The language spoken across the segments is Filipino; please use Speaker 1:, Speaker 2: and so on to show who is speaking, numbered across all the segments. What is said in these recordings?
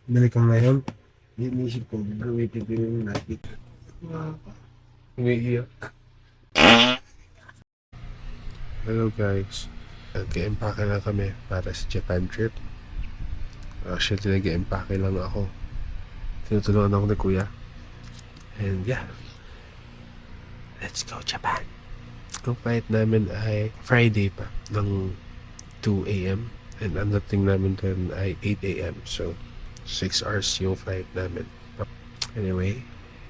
Speaker 1: Balik ka ngayon.
Speaker 2: Inisip ko, gamitin ko yung natin.
Speaker 1: Umiiyak. Hello guys. Nag-empake lang kami para sa Japan trip. Actually, nag-empake lang ako. Tinutulungan ako ni Kuya. And yeah. Let's go Japan. Ang flight namin ay Friday pa ng 2 a.m. And ang dating namin doon ay 8 a.m. So, 6 hours yung flight namin. Anyway,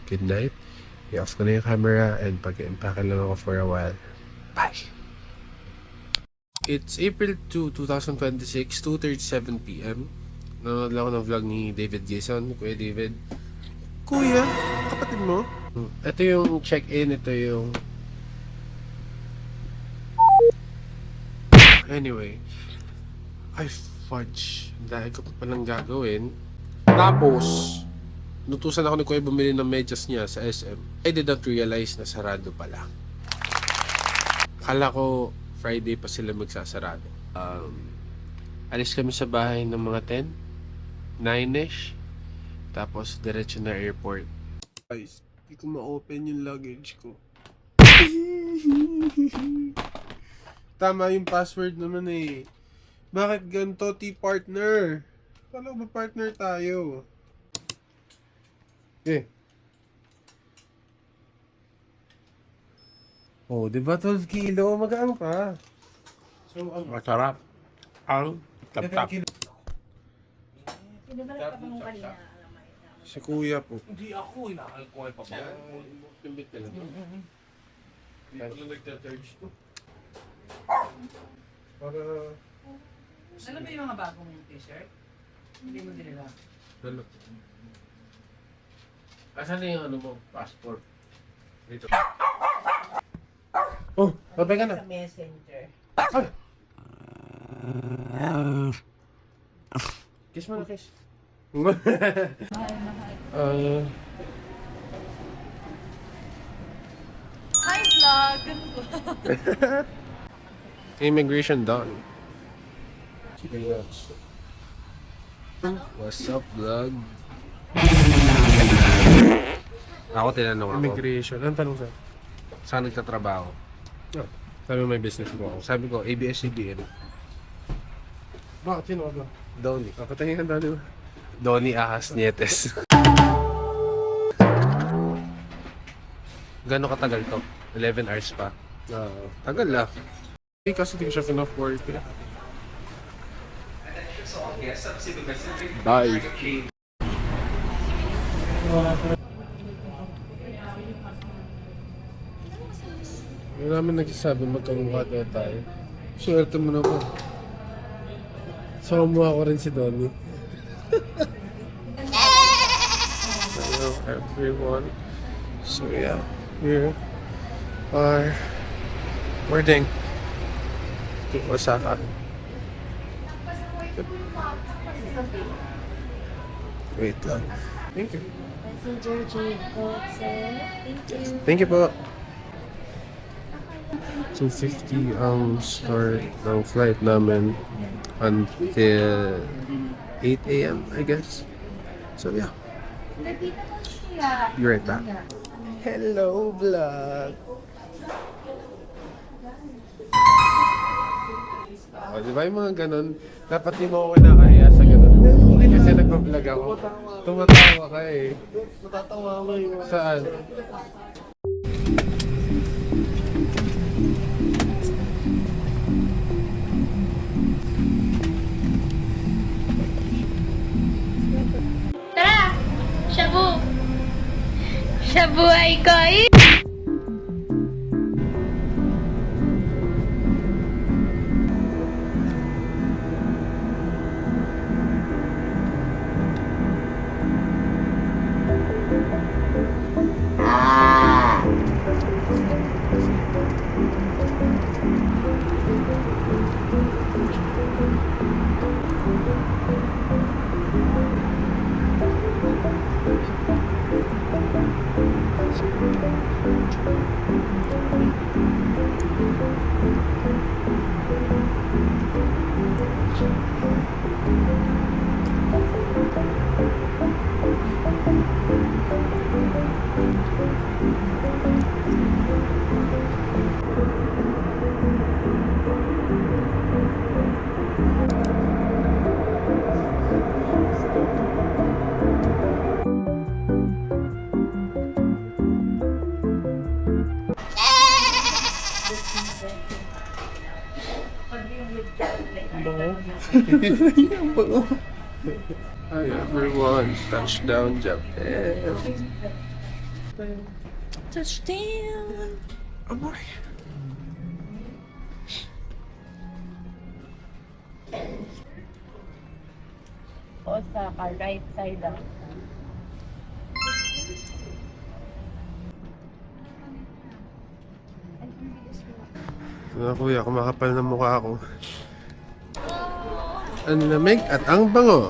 Speaker 1: good night. I-off ko na yung camera and pag-empake lang ako for a while. Bye! It's April 2, 2026, 2:37 p.m. Nanonood lang ako ng vlog ni David Gison, Kuya David. Kuya, kapatid mo? Ito yung check-in, ito yung... Anyway, ay fudge. Dahil ko pa palang gagawin. Tapos, nutusan ako ni Kuya bumili ng medyas niya sa SM. I did not realize na sarado pala. Akala ko Friday pa sila magsasarado. Alis kami sa bahay ng mga 10, 9ish. Tapos diretso na airport. Guys, hindi ko ma-open yung luggage ko. Tama yung password naman eh. Bakit ganito, T-partner? Kala ba partner tayo? Eh. Oh, di ba 12 kilo? Magaan pa. So, ang masarap. Ang tap-tap. Si Kuya po.
Speaker 2: Hindi ako, inaalkohol pa ba?
Speaker 1: Timbit ka lang.
Speaker 2: Hindi ko lang nagta-charge to.
Speaker 1: Para...
Speaker 3: Alam mo yung mga bagong t-shirt? Hindi mo din nila.
Speaker 1: Dalo. Asan na yung ano mo? Passport. Dito. Oh, babay ka na.
Speaker 3: Sa messenger.
Speaker 1: Ay! Kiss mo na, kiss.
Speaker 3: Hi vlog!
Speaker 1: Immigration done. What's up, vlog?
Speaker 2: Ako tinanong ako,
Speaker 1: Immigration. Anong tanong sa'yo?
Speaker 2: saan nagtatrabaho?
Speaker 1: Oh, sabi mo may business mo ako.
Speaker 2: Sabi ko, ABS-CBN.
Speaker 1: Bakit? Sino ka ba?
Speaker 2: Donnie.
Speaker 1: Patingin ka dali mo.
Speaker 2: Donnie Ahas Nietes. Gano'ng katagal to? 11 hours pa. Tagal ah.
Speaker 1: Kasi hindi ko siya enough work.
Speaker 2: Bye.
Speaker 1: Hindi namin nagsasabi magkamukha daw tayo. Swerte mo naman. So, kumuha ko rin si Donnie. Hello everyone. So yeah, here are boarding to Osaka. Wait lang. Thank you.
Speaker 4: Messenger Jacob sir. Thank you.
Speaker 1: Thank you po. 2:50 ang start ng flight namin until 8 a.m. I guess. So yeah. Be right back. Hello vlog. O, di ba yung mga ganun? Dapat di mo ako kinakaya sa ganun. Kasi nagpa-vlog ako. Tumatawa ka eh.
Speaker 2: Matatawa mo yung...
Speaker 1: Saan?
Speaker 4: Tara! Shabu! Shabu ay koi!
Speaker 1: Hi everyone, touchdown Japan.
Speaker 4: Touchdown!
Speaker 1: Amoy.
Speaker 4: Osaka, right side up.
Speaker 1: Kuya, kumakapal ng mukha ako. Ang lamig at ang bango.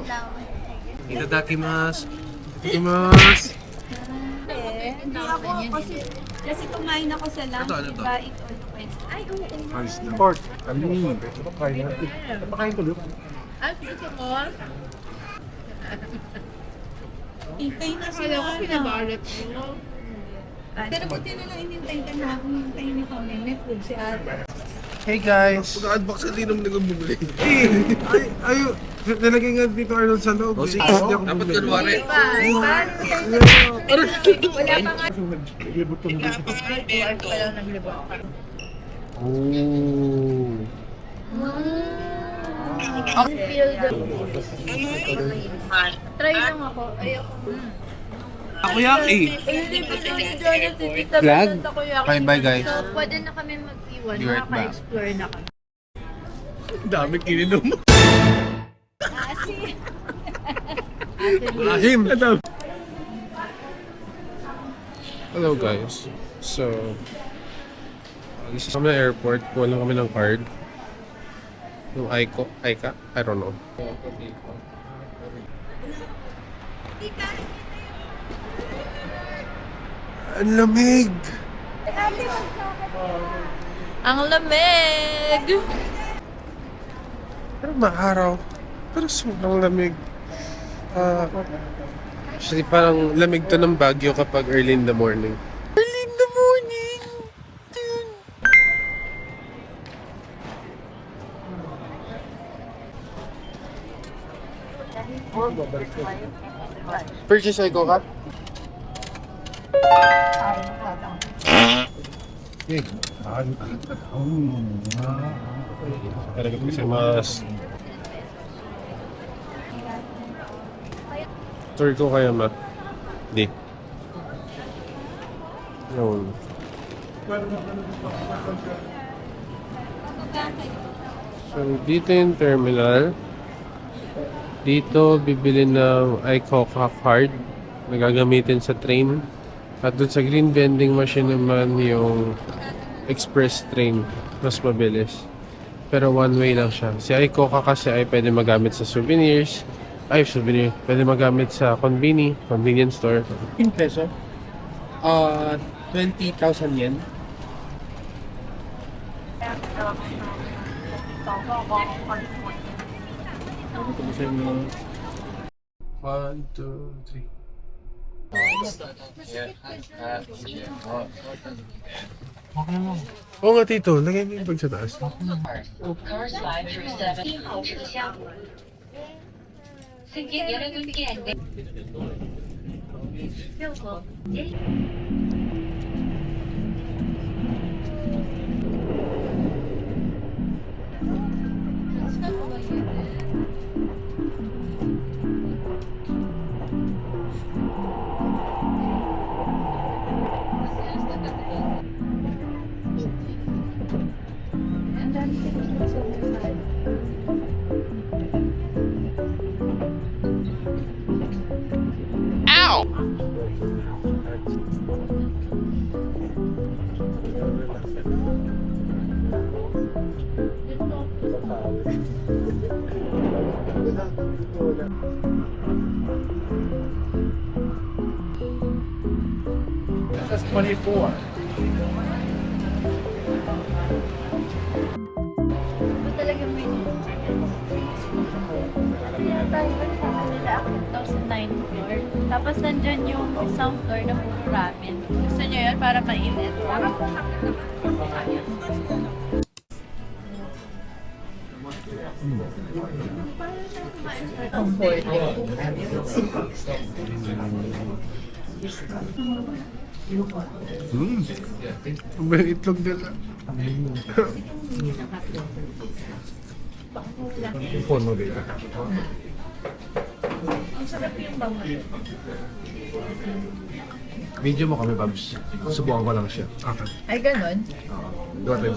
Speaker 2: Itadakimasu.
Speaker 1: Imas.
Speaker 5: Hindi ako kasi kumain ako sa lunch,
Speaker 2: Ano to?
Speaker 5: diba? It all depends. Ay, oo.
Speaker 1: Pork. Napakain natin. Napakain ko, Luke.
Speaker 5: Hintay na sila. Akala ko pinabalat mo. Pero buti na lang inintay ka na ako. Hintay na kami. May food si ate.
Speaker 1: Hey guys! Pagka-unbox sa linom na bumili. Ay, nalagay nga dito Arnold sa loob.
Speaker 2: Oh, sige.
Speaker 1: Hindi ako
Speaker 2: Dapat
Speaker 1: bumili.
Speaker 2: kunwari.
Speaker 5: Wala pa nga.
Speaker 1: Oh.
Speaker 4: Ang feel the... Try lang ako. Ayoko.
Speaker 2: Takoyaki.
Speaker 4: Hindi pa daw ni Jonathan. Itabi
Speaker 2: Vlog?
Speaker 4: ng takoyaki.
Speaker 2: Bye-bye, guys.
Speaker 4: So, pwede na kami mag-iwan.
Speaker 2: Be right back.
Speaker 4: Makaka-explore na kami.
Speaker 2: Dami kininom.
Speaker 1: Ahim! Hello guys. So, alis kami na airport. Kuha lang kami ng card. Yung Aika? I don't know. Ang lamig!
Speaker 4: Ang lamig!
Speaker 1: Pero maaraw. Pero sobrang lamig. Actually, parang lamig to ng Baguio kapag early in the morning. Early in the morning! Dude. Purchase ay ko ka? Arigatou gozaimasu. Tour ko kaya ma? Di. Yun. So, dito yung terminal. Dito, bibili ng iCoca card na gagamitin sa train. At doon sa green vending machine naman yung express train. Mas mabilis. Pero one way lang siya. Si iCoca kasi ay pwede magamit sa souvenirs. Souvenir. Pwede magamit sa convenience store.
Speaker 2: In peso? 20,000 yen.
Speaker 1: One, two, three. Oo nga tito, lagay mo yung bag sa taas.
Speaker 6: Cars 5 through 7 1号车厢。승객 여러분께 안내.
Speaker 2: That's 24.
Speaker 4: Ito talaga may tayo sa kanila ako 2009 floor. Tapos nandyan yung isang floor na puro ramen. Gusto nyo yun para mainit?
Speaker 1: Ang may itlog nila. Yung phone mo, baby.
Speaker 5: Ang sarap yung bango.
Speaker 1: Video mo kami, Babs. Subukan ko lang siya. Okay.
Speaker 5: Ay, ganun?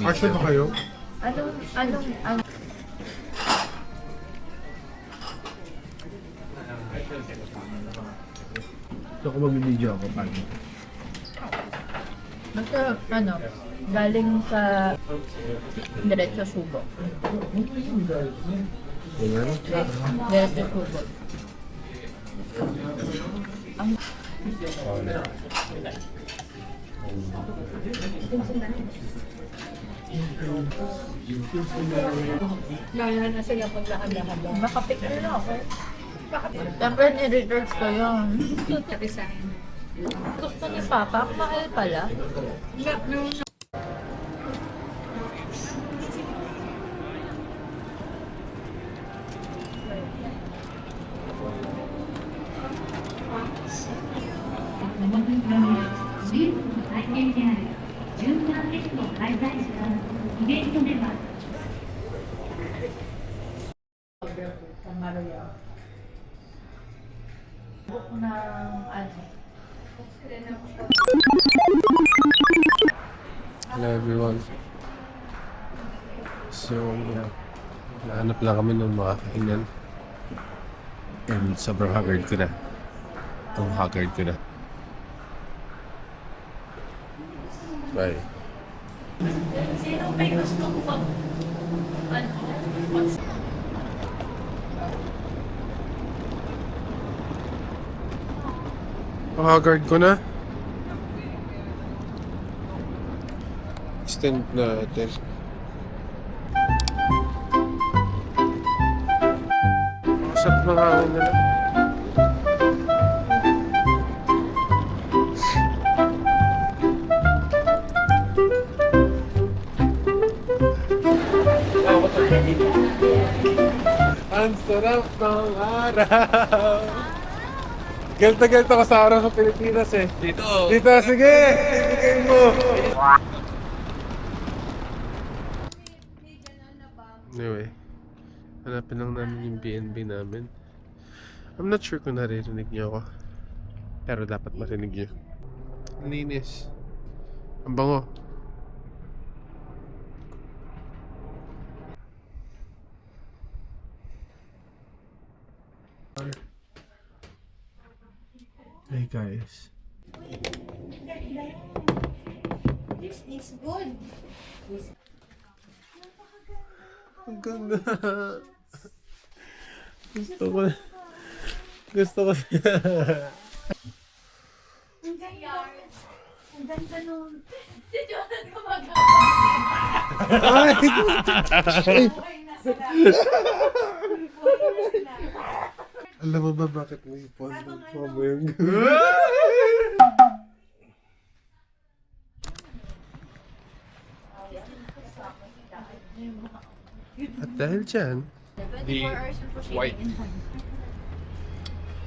Speaker 1: Actually pa kayo?
Speaker 5: Anong,
Speaker 1: So kung mag-video ako, paano?
Speaker 5: basta, galing sa diretso subo.
Speaker 1: Ganyan?
Speaker 5: Diretso subo. Gaya na sila paglakad-lakad. Makapicture na ako. Siyempre, ni-research ko yun. Gusto ni Papa, mahal pala. Book ng
Speaker 1: Hello everyone. So, nahanap lang kami ng makakainan. And sobrang haggard ko na. Ang haggard ko na. Bye.
Speaker 4: Sino may gusto ko pag...
Speaker 1: Ang haggard ko na. Extend natin. Sarap ng hangin nila. Ang sarap ng araw. Galta-galta ko sa araw sa Pilipinas eh. Dito, sige! Ibigay mo! Anyway, hanapin lang namin yung BNB namin. I'm not sure kung naririnig niyo ako. Pero dapat marinig niyo. Ang linis. Ang bango. Hey guys.
Speaker 5: This is good.
Speaker 1: Ang ganda. Gusto ko siya.
Speaker 5: Ang ganda nun.
Speaker 4: Si Jonathan gumagawa.
Speaker 1: Alam mo ba bakit may phone mo yung At dahil dyan,
Speaker 4: 24 hours po siya.
Speaker 2: white.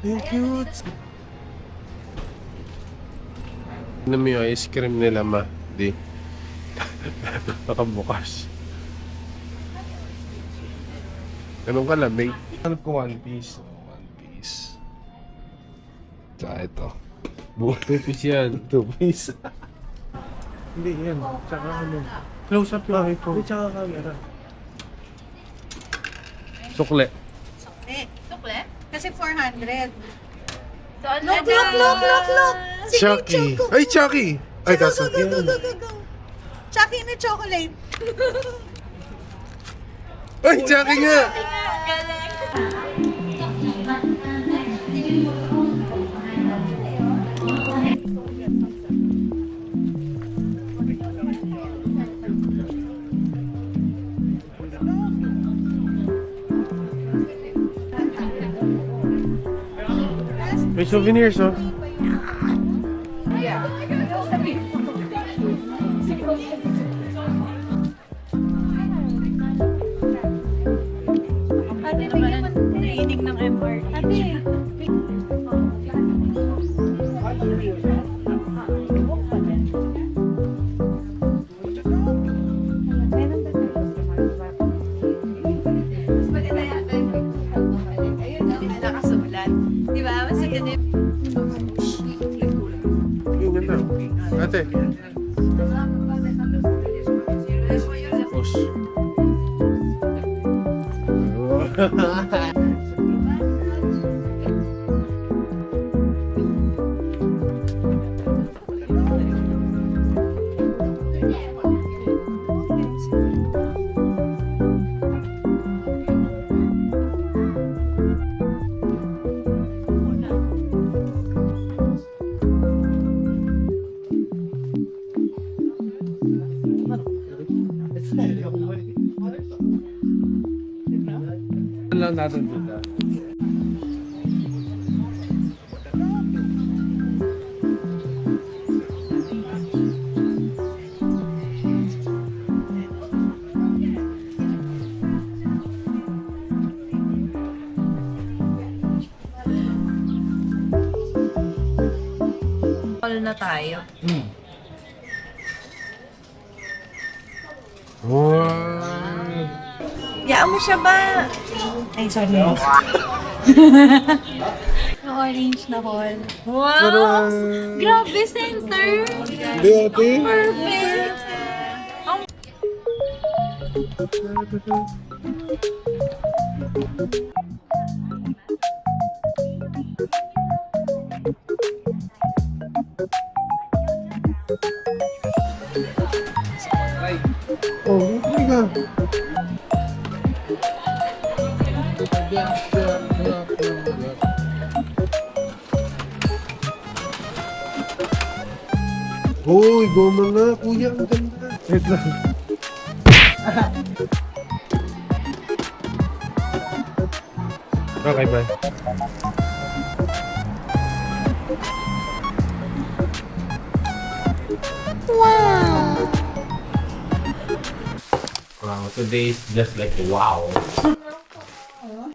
Speaker 1: ang cute! Ano mo yung ice cream nila, ma? Di. Nakabukas. Ganun ka lamig. Hanap ko One Piece. One Piece. Tsaka ito. Two piece yan. Two piece. Hindi yan. Tsaka ano. Close up lang ito. Hindi, tsaka camera. Sukle.
Speaker 4: Sukle?
Speaker 5: Kasi 400.
Speaker 4: So, ano
Speaker 5: Look, look, look, look, look! Si
Speaker 1: Chucky.
Speaker 5: Choco.
Speaker 1: Ay, Chucky! Ay,
Speaker 5: Go,
Speaker 1: kaso
Speaker 5: go, go, go, go, go. Chucky na chocolate.
Speaker 1: Ay, Chucky nga! May souvenirs, oh.
Speaker 5: Ate, bigyan mo training ng MRT. Ate.
Speaker 1: Yung ganda. Ate. Os.
Speaker 2: lang natin dito.
Speaker 3: Call na tayo. Yaan mo siya ba? Ay, sorry.
Speaker 4: Yung orange na hall.
Speaker 3: Wow!
Speaker 4: Grabe, center!
Speaker 1: Hindi, ate.
Speaker 4: Perfect!
Speaker 1: Oh, my God. Hoy, goma nga, kuya, ang ganda. Wait lang. Okay, bye.
Speaker 2: Wow, today is just like wow.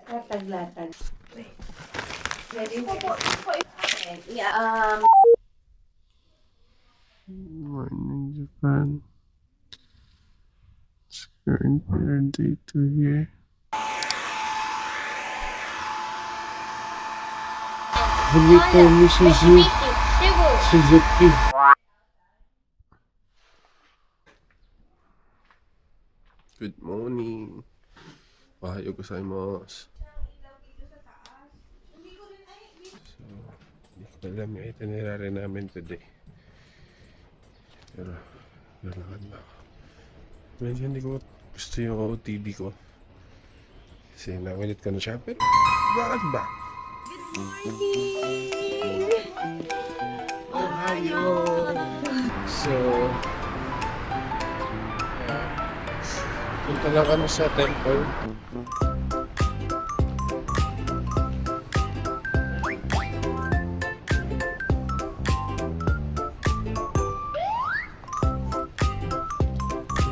Speaker 5: Latag-latag.
Speaker 1: Morning, Japan. It's current day 2 here. Bonito ni Suzuki. Good morning. Ohayo gozaimasu. So, hindi ko alam yung itinerary namin today. Pero, lalakad na ako. Medyo hindi ko gusto yung OOTD ko. Kasi nawilit ko na siya. Pero, bakit ba? Ohio! So, punta lang kami sa temple.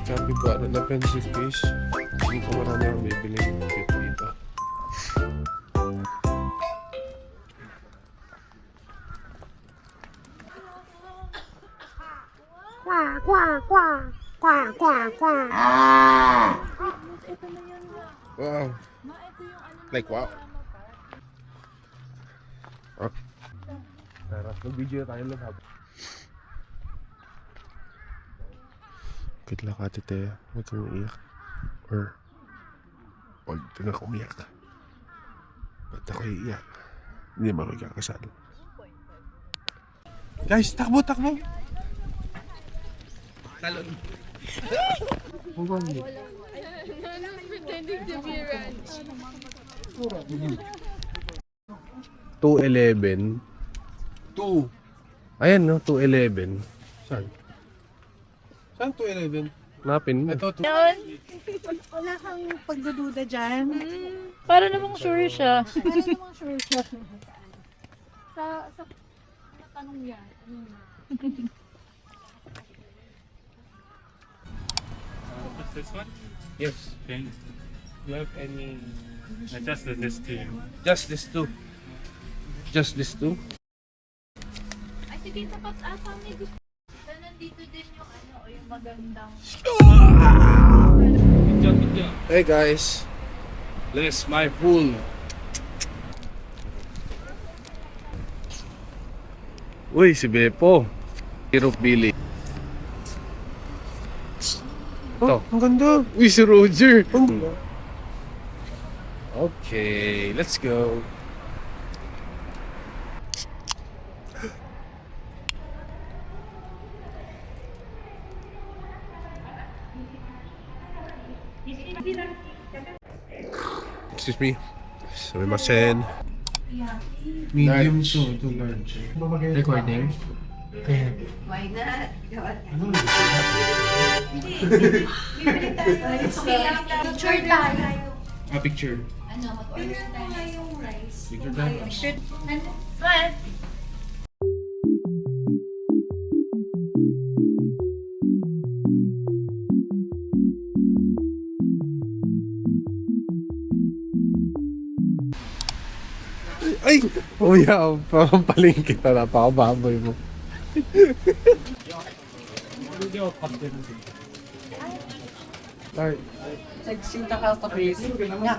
Speaker 1: Capybara na pencil case. Hindi ko marami ang bibili cute dito. Wow. Like wow. Okay. Tara, mag-video tayo lang hab. Good luck, Ate Thea. Huwag kang iiyak. Or, huwag din ako umiyak. Ba't ako iiyak? Hindi mo magkakasal. Guys, takbo, takbo! Talon.
Speaker 4: Pretending to be ranch.
Speaker 1: 2:11. 2. Ayan, no? 2:11. Saan? Saan 2:11? Napin mo. Ito,
Speaker 4: Yun.
Speaker 5: Wala kang pagdududa dyan.
Speaker 4: Para namang sure siya.
Speaker 5: Ano namang sure siya? Sa tanong yan.
Speaker 7: This one?
Speaker 1: yes.
Speaker 7: Okay. Do you have any? Just this two.
Speaker 1: Just this two. Just this two?
Speaker 4: Ay, sige, tapos asa may gusto. So, nandito din yung ano, o yung magandang...
Speaker 1: Hey guys. Bless my pool.
Speaker 2: Uy, si Beppo. Hero Billy.
Speaker 1: Oh, ang ganda.
Speaker 2: Uy, si Roger. Okay, let's go.
Speaker 1: Excuse me. Sumimasen.
Speaker 2: Medium to large. Recording?
Speaker 5: Why not?
Speaker 4: Picture tayo.
Speaker 2: A picture.
Speaker 5: Ano, mag-order tayo yung rice.
Speaker 2: Picture tayo.
Speaker 4: Well,
Speaker 1: Ay! Uya, pampaling kita na pa ako baboy mo. Ay,
Speaker 3: Nagsinta ka sa Chris. Nga.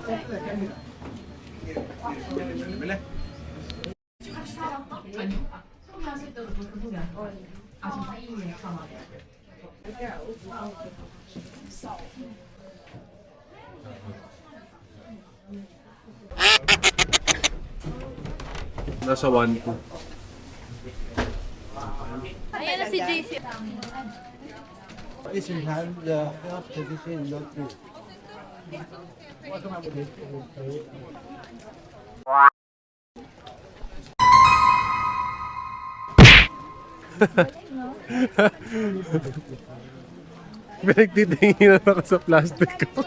Speaker 1: nasa 1-2.
Speaker 4: ayan na si JC.
Speaker 1: Pinagtitingin na ako sa plastic ko.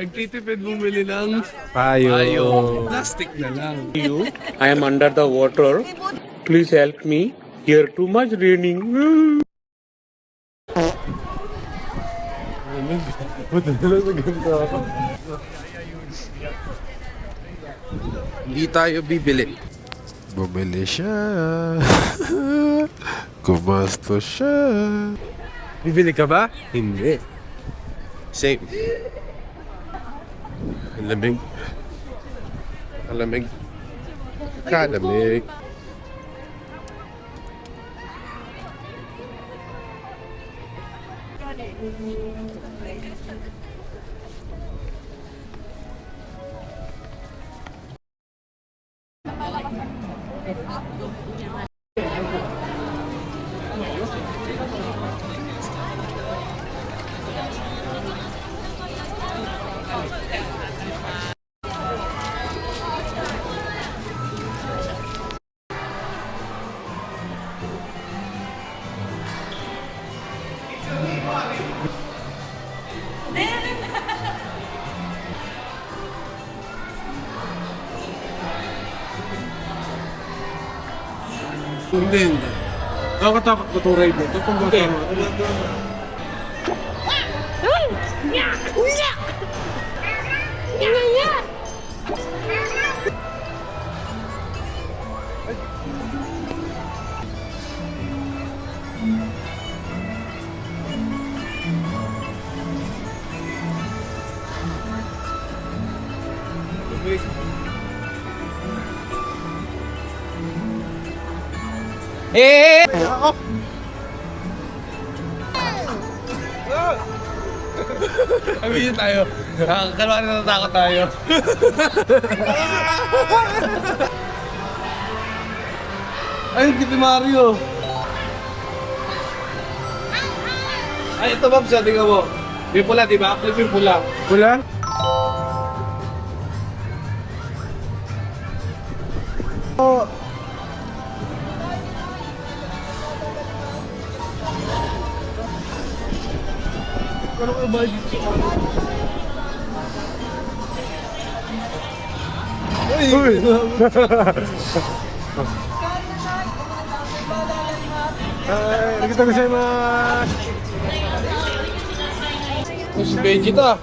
Speaker 2: Nagtitipid bumili ng
Speaker 1: Payo.
Speaker 2: plastic na lang.
Speaker 7: I am under the water. Please help me. Here too much raining.
Speaker 1: Buti na lang sa ganito ako.
Speaker 2: Hindi tayo bibili.
Speaker 1: Bumili siya. Gumastos siya.
Speaker 2: Bibili ka ba?
Speaker 1: Hindi.
Speaker 2: Same.
Speaker 1: Ang lamig.
Speaker 2: Kalamig.
Speaker 1: Kalamig.
Speaker 2: Hindi. Nakakatakot ko to ride nito. Kung bakit. Aminin tayo. Kalma na natatakot tayo. Ay, hindi Mario. Ay, ito Babs, tingnan mo. Yung pula, di ba? Clip yung pula.
Speaker 1: Pula? Uy! Ay, nakita ko sa'yo mga...
Speaker 2: Si Vegeta.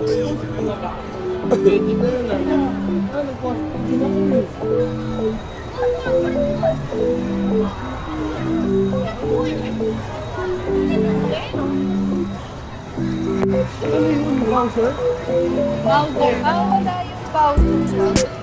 Speaker 5: Powder. Ah, wala yung powder.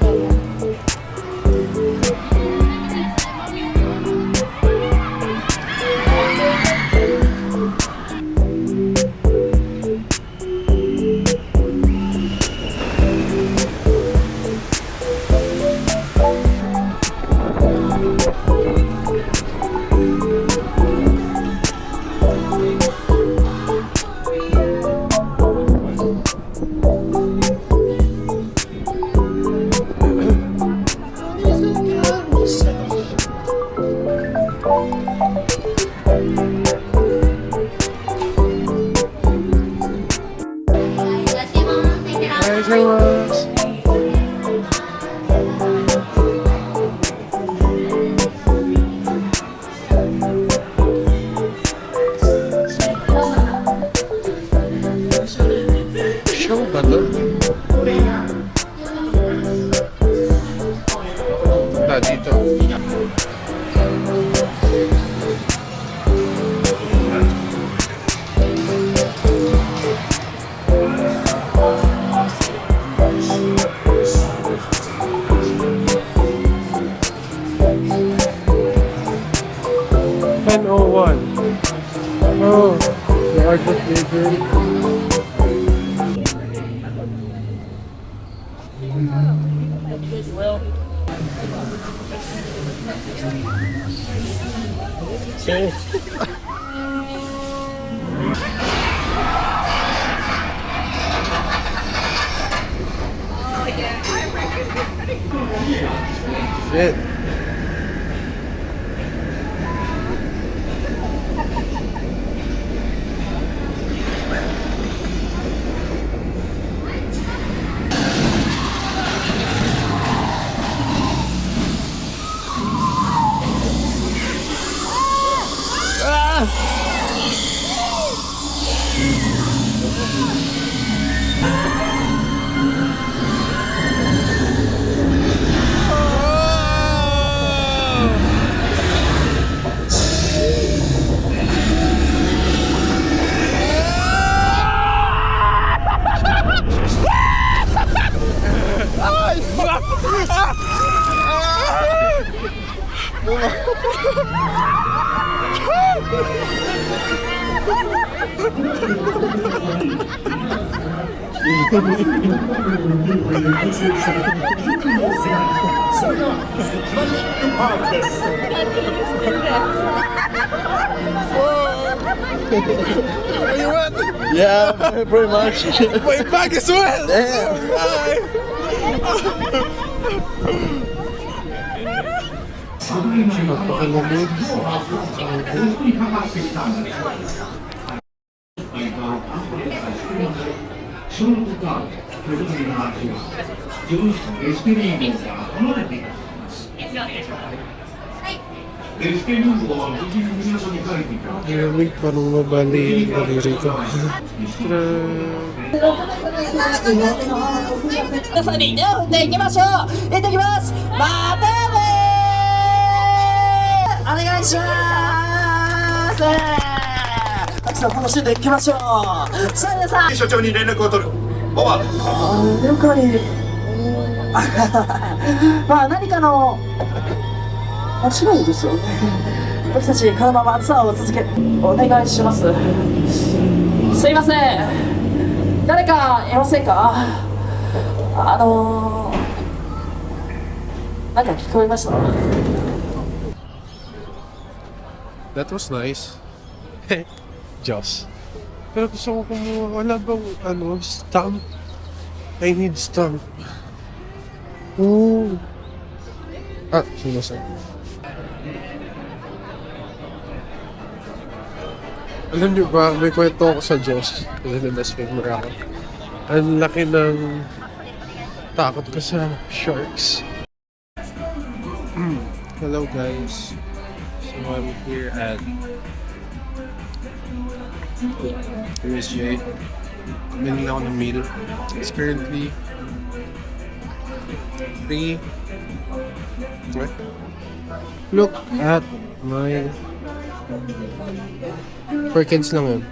Speaker 1: punta dito. Oh, the art of labor. Shit.
Speaker 8: Yeah, pretty much.
Speaker 2: My back as well!
Speaker 1: Napakalamig. Malamig, parang mabali yung daliri ko. That was nice. Joss. Pero gusto ko kumuha. Wala bang stamp? I need stamp. Ooh. Sinasabi. Alam niyo ba, may kwento ako sa Diyos. Kasi na-swimmer ako. Ang laki ng takot ko sa sharks. Hello guys. So I'm here at USJ. Bumili ako ng meal. It's currently 3. What? Look at my Perkins lang yun.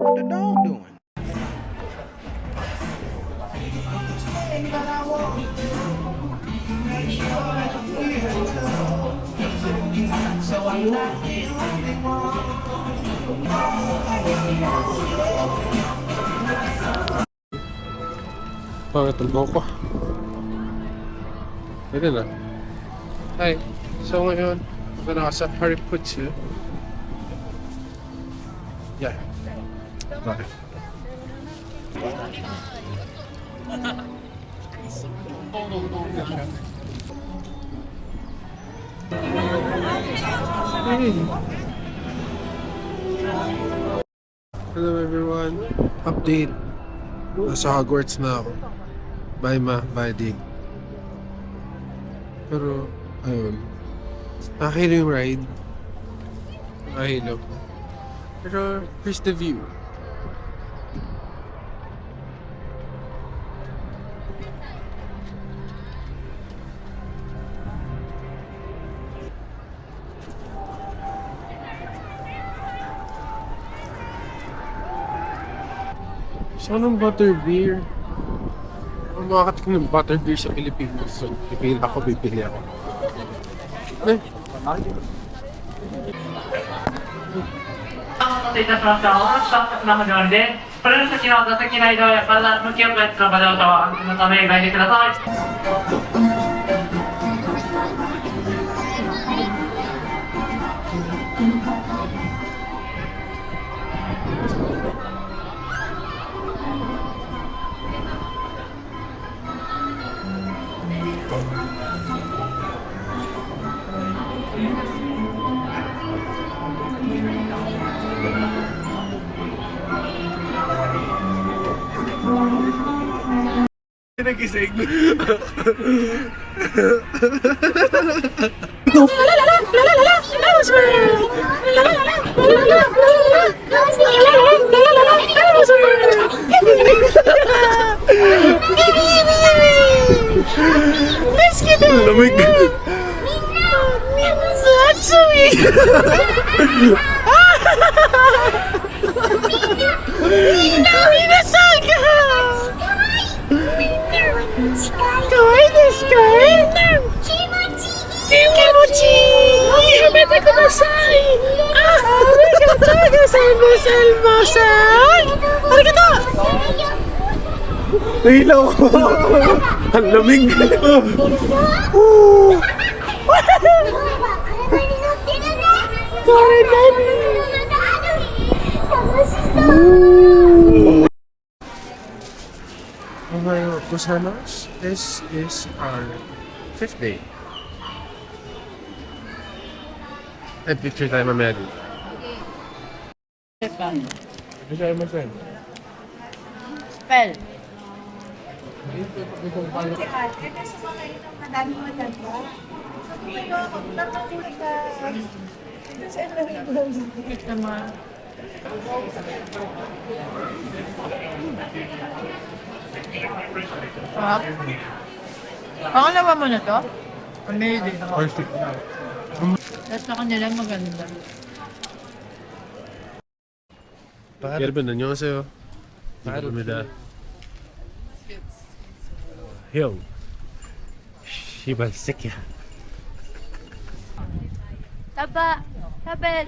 Speaker 8: What the dog doing?
Speaker 1: Bakit ang ko? Pwede na. Hi. So ngayon, ako na sa Harry Potter. Yeah. Bakit? Hello everyone. Update. Nasa Hogwarts na ako. Bye ma, bye Dig. Pero, ayun. Nakahilo yung ride. Nakahilo. Pero, here's the view. Saan ang butterbeer? Kung makakatikim ng butterbeer sa Pilipinas, so pipili ako, bibili ako. Eh,
Speaker 9: お待たせいたしました。お待ちしたな始まりです。これの先の座席の移動や体向き合うやつのご乗車は安全のためご遠慮ください。
Speaker 2: Nagising. Lamig. Nahilaw ko. Ang lamig. Sorry, Daddy.
Speaker 1: Ngayon, Kusanos, this is our 5th day. Ay, picture tayo mamaya dito. Ano tayo mag-send?
Speaker 4: Spell.
Speaker 5: Si ate, kasi makain ng madaming maganda. So, pumayo ako, nakatulog ka. Kasi ang lamig lang.
Speaker 4: Naman. Sarap. Pangalawa mo na to? Amazing. Tapos sa kanila maganda.
Speaker 1: 여러분 안녕하세요. 이겁니다. 형, 씨발 새끼야.
Speaker 4: Taba. Tabel.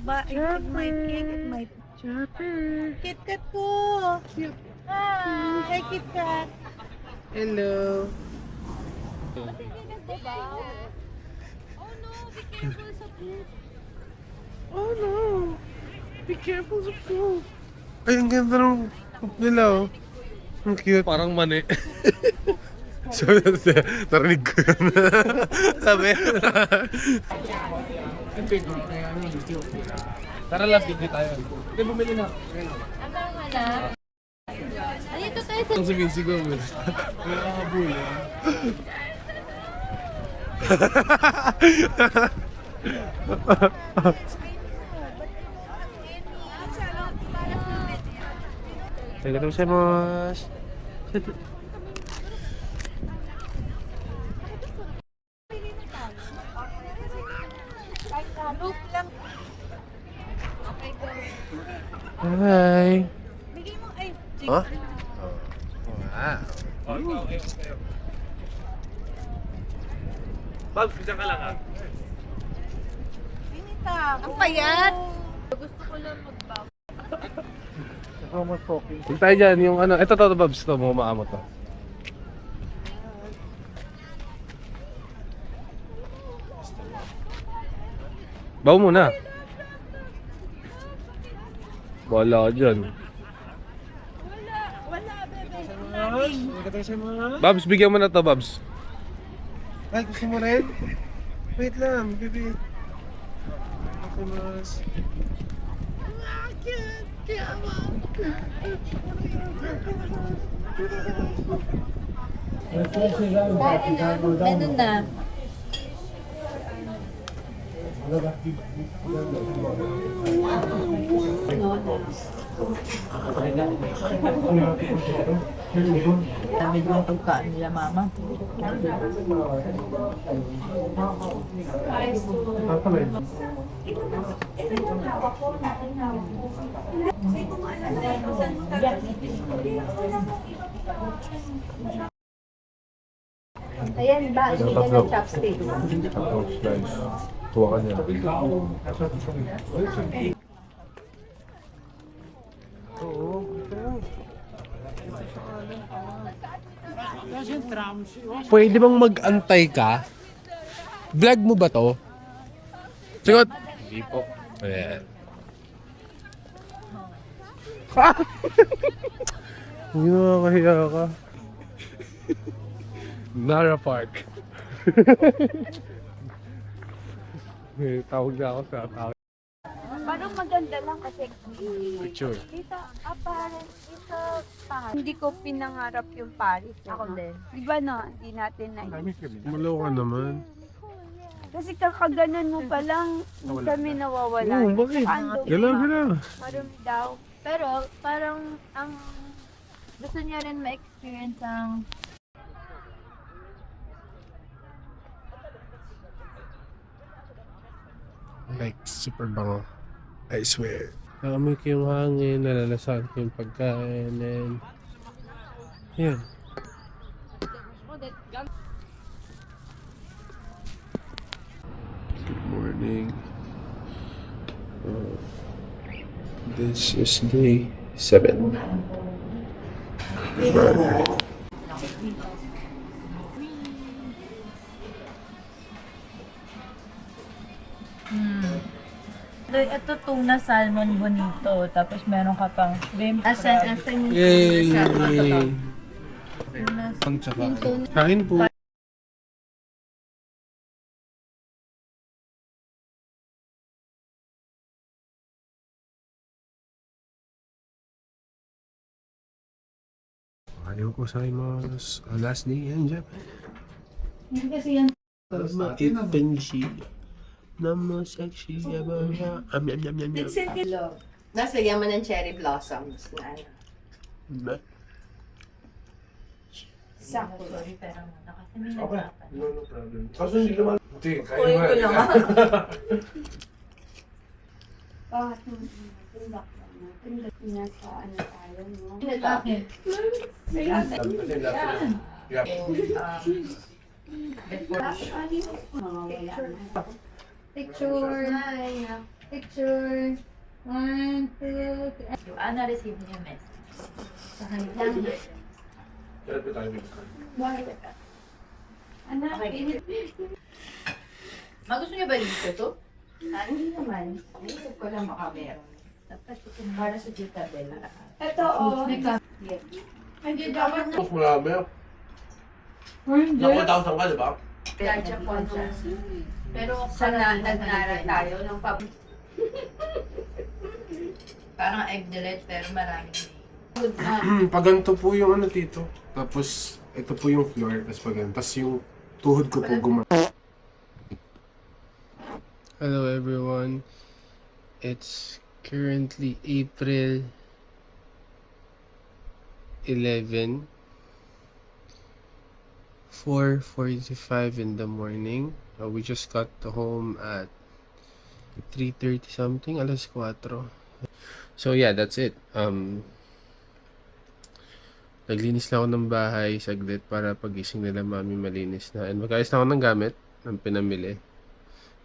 Speaker 5: Ba, it might cake, it might. KitKat ko. Hi, KitKat.
Speaker 1: Hello. Oh no, be careful sa poop. Ay, ang ganda ng poop nila oh. Ang cute. Parang mani. So, narinig ko yun. Sabi.
Speaker 2: Tara lang, bigli tayo. Hindi, bumili na.
Speaker 4: Tama nga na. Dito tayo sa...
Speaker 1: Ang sabihin siguro. Wala kang kabuli. Arigatou Hi.
Speaker 5: Bigay mo, ay,
Speaker 1: Huh? Wow.
Speaker 2: Babs, bisa ka lang ha.
Speaker 5: Pinita.
Speaker 4: Ang payat! Gusto ko lang mag-back.
Speaker 1: Huwag tayo dyan, yung ano, ito to, Babs, ito, maamot to. Bawa muna. Wala dyan. Babs, bigyan mo na to, Babs. Ay, gusto mo rin? Wait lang, baby. Okay, mas.
Speaker 4: Ganun na. Dami yung pagkaan nila, mama.
Speaker 5: Ayan ba, hindi ka ng chopstick.
Speaker 1: Tuwa ka niya. Pwede bang mag-antay ka? Vlog mo ba to? Sagot! Hindi po. Ayan. Hindi nakakahiya ka. Nara Park. Tawag na ako sa tao.
Speaker 5: Parang maganda lang kasi
Speaker 1: Picture.
Speaker 5: dito, apparent dito Paris. Hindi ko pinangarap yung Paris. Ako din. Di ba no? Hindi natin na.
Speaker 1: Malaw ka naman.
Speaker 5: Kasi kakaganan mo pa lang, kami nawawala.
Speaker 1: Oo, bakit? Gala.
Speaker 5: Marami daw.
Speaker 4: Pero parang ang gusto niya rin ma-experience ang
Speaker 1: Like, super bango. I swear. Nakamoy ko yung hangin, nalalasan ko yung pagkain, and... Yan. Good morning. This is day 7.
Speaker 4: ito tuna salmon bonito, tapos meron ka pang shrimp.
Speaker 5: Asan yung
Speaker 1: Yay!
Speaker 4: Tuna.
Speaker 1: Ang tsaka. Kain po. Ayaw ko sa mas last day in Japan.
Speaker 5: Hindi kasi yan.
Speaker 1: Benji. Namo-sexy. Yam, yam, yam, yam, yam.
Speaker 3: Nasa yaman ng cherry blossoms na ano.
Speaker 1: Ba?
Speaker 5: Sakto.
Speaker 4: Sorry, pero muna kasi may nagtatanong.
Speaker 1: No problem. Kaso hindi naman. Hindi,
Speaker 4: Kunin ko lang.
Speaker 5: Bakit nasa ano tayo, no?
Speaker 4: Bakit?
Speaker 5: Picture. Picture. 1, 2, 3.
Speaker 4: Yung Ana receive niya yung message.
Speaker 5: Sa kanila. Anak,
Speaker 4: Magusto niyo ba dito to?
Speaker 5: hindi naman.
Speaker 4: Isip ko lang baka meron. Para sa Tita Bella.
Speaker 5: Ito, oh. Hindi dapat
Speaker 1: Mas marami.
Speaker 5: Hindi.
Speaker 1: Naku, 1,000 ka, di ba?
Speaker 5: Gotcha po siya.
Speaker 4: Pero
Speaker 5: Sana nagnara tayo ng
Speaker 4: parang egg delete pero maraming
Speaker 1: Pag ganito po yung ano dito. Tapos, ito po yung floor. Tapos pag ganito. Tapos yung tuhod ko po Hello everyone. It's currently April 11. 4:45 in the morning. We just got home at 3:30 something, alas 4. So yeah, that's it. Naglinis lang ako ng bahay saglit para pagising nila mami malinis na. And magkayos na ako ng gamit ng pinamili.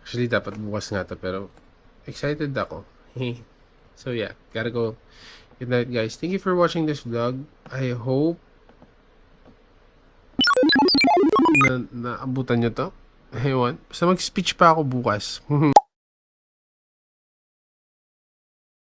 Speaker 1: Actually, dapat bukas nga to, pero excited ako. So yeah, gotta go. Good night guys. Thank you for watching this vlog. I hope na naabutan nyo to. Ewan. Basta mag-speech pa ako bukas.